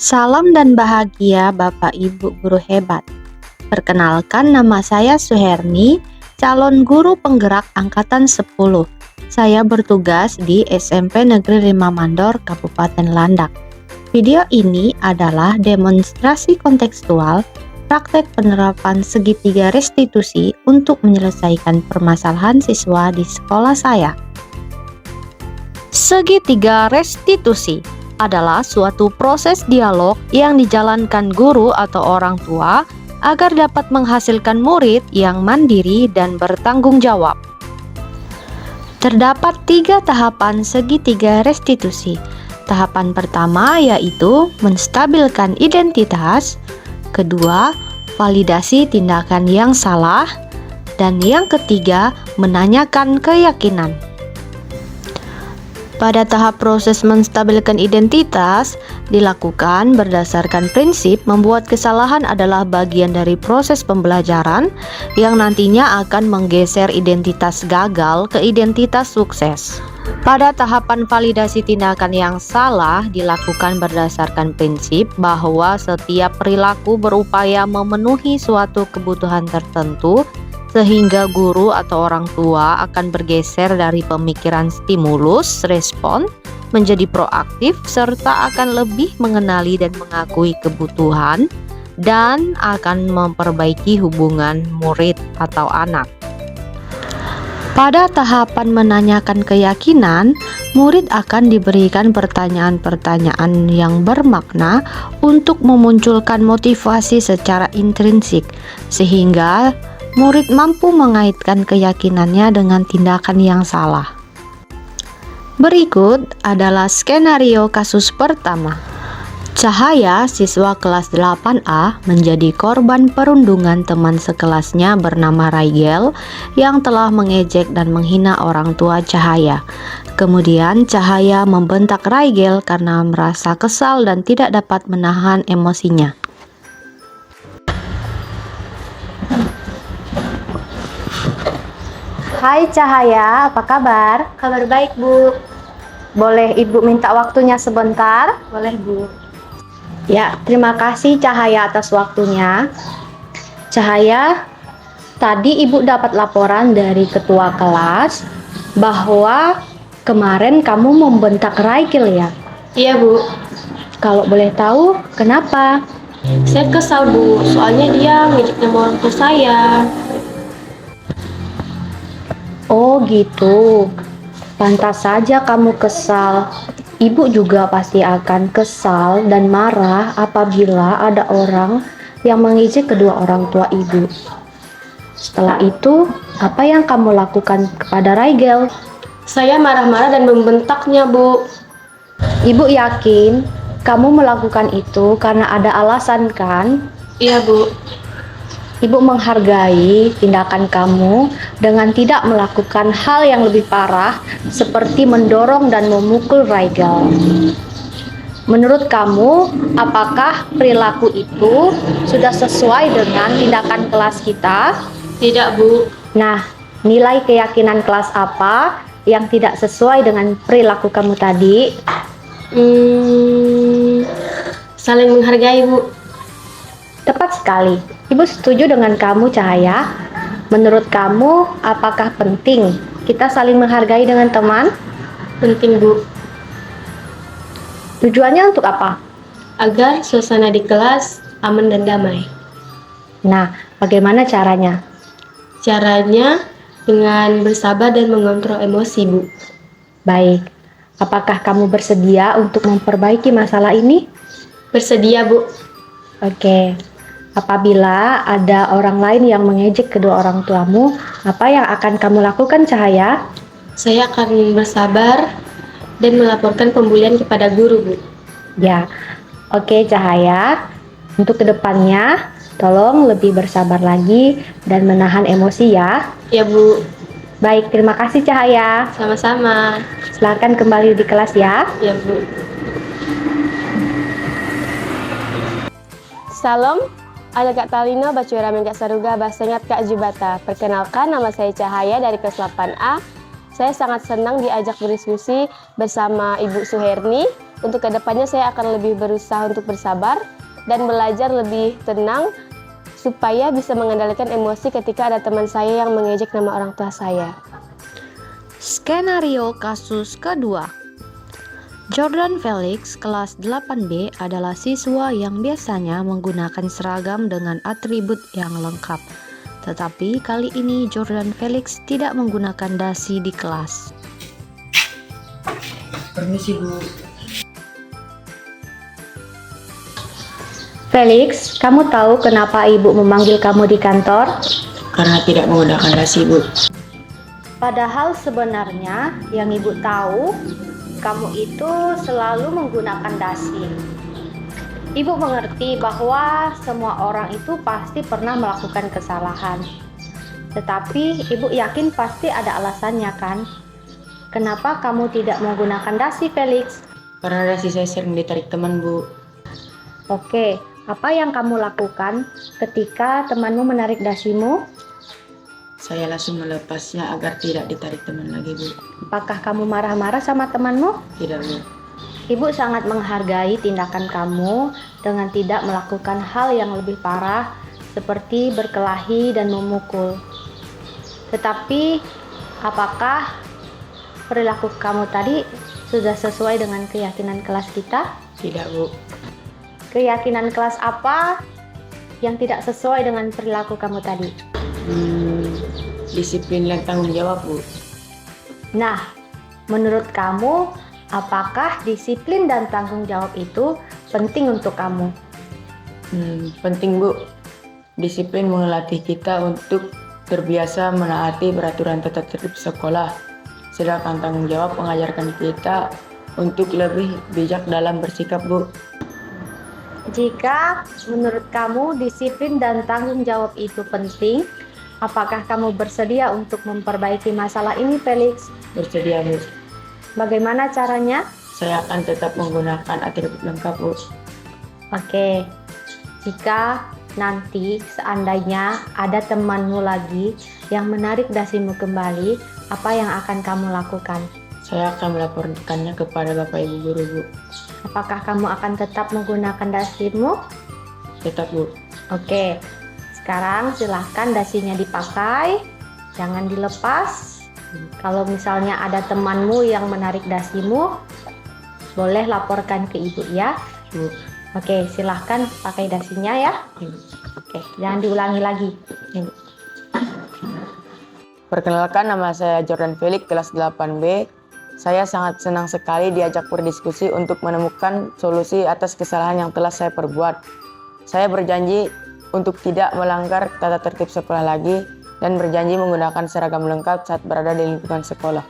Salam dan bahagia Bapak Ibu guru hebat. Perkenalkan, nama saya Suherni, calon guru penggerak angkatan 10. Saya bertugas di SMP Negeri 5 Mandor, Kabupaten Landak. Video ini adalah demonstrasi kontekstual praktek penerapan segitiga restitusi untuk menyelesaikan permasalahan siswa di sekolah saya. Segitiga restitusi adalah suatu proses dialog yang dijalankan guru atau orang tua agar dapat menghasilkan murid yang mandiri dan bertanggung jawab. Terdapat 3 tahapan segitiga restitusi. Tahapan pertama yaitu menstabilkan identitas, kedua, validasi tindakan yang salah, dan yang ketiga, menanyakan keyakinan. Pada tahap proses menstabilkan identitas dilakukan berdasarkan prinsip membuat kesalahan adalah bagian dari proses pembelajaran yang nantinya akan menggeser identitas gagal ke identitas sukses. Pada tahapan validasi tindakan yang salah dilakukan berdasarkan prinsip bahwa setiap perilaku berupaya memenuhi suatu kebutuhan tertentu, sehingga guru atau orang tua akan bergeser dari pemikiran stimulus respon menjadi proaktif serta akan lebih mengenali dan mengakui kebutuhan dan akan memperbaiki hubungan murid atau anak. Pada tahapan menanyakan keyakinan, murid akan diberikan pertanyaan-pertanyaan yang bermakna untuk memunculkan motivasi secara intrinsik sehingga murid mampu mengaitkan keyakinannya dengan tindakan yang salah. Berikut adalah skenario kasus pertama. Cahaya, siswa kelas 8A, menjadi korban perundungan teman sekelasnya bernama Raigel yang telah mengejek dan menghina orang tua Cahaya. Kemudian Cahaya membentak Raigel karena merasa kesal dan tidak dapat menahan emosinya. Hai Cahaya, apa kabar? Kabar baik, Bu. Boleh Ibu minta waktunya sebentar? Boleh, Bu. Ya, terima kasih Cahaya atas waktunya. Cahaya, tadi Ibu dapat laporan dari ketua kelas bahwa kemarin kamu membentak Raigel ya? Iya, Bu. Kalau boleh tahu, kenapa? Saya kesal, Bu. Soalnya dia ngejek nama orang tua saya. Oh gitu, pantas saja kamu kesal. Ibu juga pasti akan kesal dan marah apabila ada orang yang mengejek kedua orang tua ibu. Setelah itu, apa yang kamu lakukan kepada Raigel? Saya marah-marah dan membentaknya, Bu. Ibu yakin kamu melakukan itu karena ada alasan kan? Iya, Bu. Ibu menghargai tindakan kamu dengan tidak melakukan hal yang lebih parah seperti mendorong dan memukul Raigel. Menurut kamu, apakah perilaku itu sudah sesuai dengan tindakan kelas kita? Tidak, Bu. Nah, nilai keyakinan kelas apa yang tidak sesuai dengan perilaku kamu tadi? Saling menghargai, Bu. Tepat sekali. Ibu setuju dengan kamu, Cahaya. Menurut kamu, apakah penting kita saling menghargai dengan teman? Penting, Bu. Tujuannya untuk apa? Agar suasana di kelas aman dan damai. Nah, bagaimana caranya? Caranya dengan bersabar dan mengontrol emosi, Bu. Baik. Apakah kamu bersedia untuk memperbaiki masalah ini? Bersedia, Bu. Oke. Apabila ada orang lain yang mengejek kedua orang tuamu, apa yang akan kamu lakukan, Cahaya? Saya akan bersabar dan melaporkan pembulian kepada guru, Bu. Ya, oke Cahaya. Untuk kedepannya, tolong lebih bersabar lagi dan menahan emosi ya. Ya, Bu. Baik, terima kasih Cahaya. Sama-sama. Silakan kembali di kelas ya. Ya, Bu. Salam, ada Kak Talina Bacuera Mengkak Saruga Basengat Kak Jubata. Perkenalkan, nama saya Cahaya dari kelas 8A. Saya sangat senang diajak berdiskusi bersama Ibu Suherni Untuk kedepannya saya akan lebih berusaha untuk bersabar dan belajar lebih tenang supaya bisa mengendalikan emosi ketika ada teman saya yang mengejek nama orang tua saya. Skenario kasus kedua. Jordan Felix kelas 8B adalah siswa yang biasanya menggunakan seragam dengan atribut yang lengkap. Tetapi kali ini Jordan Felix tidak menggunakan dasi di kelas. Permisi, Bu. Felix, kamu tahu kenapa ibu memanggil kamu di kantor? Karena tidak menggunakan dasi, Bu. Padahal sebenarnya yang ibu tahu, kamu itu selalu menggunakan dasi. Ibu mengerti bahwa semua orang itu pasti pernah melakukan kesalahan. Tetapi ibu yakin pasti ada alasannya kan? Kenapa kamu tidak menggunakan dasi, Felix? Karena dasi saya sering ditarik teman, Bu. Oke, apa yang kamu lakukan ketika temanmu menarik dasimu? Saya langsung melepasnya agar tidak ditarik teman lagi, Bu. Apakah kamu marah-marah sama temanmu? Tidak, Bu. Ibu sangat menghargai tindakan kamu dengan tidak melakukan hal yang lebih parah seperti berkelahi dan memukul. Tetapi, apakah perilaku kamu tadi sudah sesuai dengan keyakinan kelas kita? Tidak, Bu. Keyakinan kelas apa yang tidak sesuai dengan perilaku kamu tadi? Disiplin dan tanggung jawab, Bu. Nah, menurut kamu, apakah disiplin dan tanggung jawab itu penting untuk kamu? Penting, Bu. Disiplin melatih kita untuk terbiasa menaati peraturan tata tertib sekolah. Sedangkan tanggung jawab mengajarkan kita untuk lebih bijak dalam bersikap, Bu. Jika menurut kamu disiplin dan tanggung jawab itu penting, apakah kamu bersedia untuk memperbaiki masalah ini, Felix? Bersedia, Bu. Bagaimana caranya? Saya akan tetap menggunakan atribut lengkap, Bu. Oke, jika nanti seandainya ada temanmu lagi yang menarik dasimu kembali, apa yang akan kamu lakukan? Saya akan melaporkannya kepada Bapak Ibu Guru, Bu. Apakah kamu akan tetap menggunakan dasimu? Tetap, Bu. Oke, sekarang silahkan dasinya dipakai, jangan dilepas. Kalau misalnya ada temanmu yang menarik dasimu, boleh laporkan ke ibu ya. Bu. Oke, silahkan pakai dasinya ya. Oke, jangan diulangi lagi. Perkenalkan, nama saya Jordan Felix, kelas 8B. Saya sangat senang sekali diajak berdiskusi untuk menemukan solusi atas kesalahan yang telah saya perbuat. Saya berjanji untuk tidak melanggar tata tertib sekolah lagi dan berjanji menggunakan seragam lengkap saat berada di lingkungan sekolah.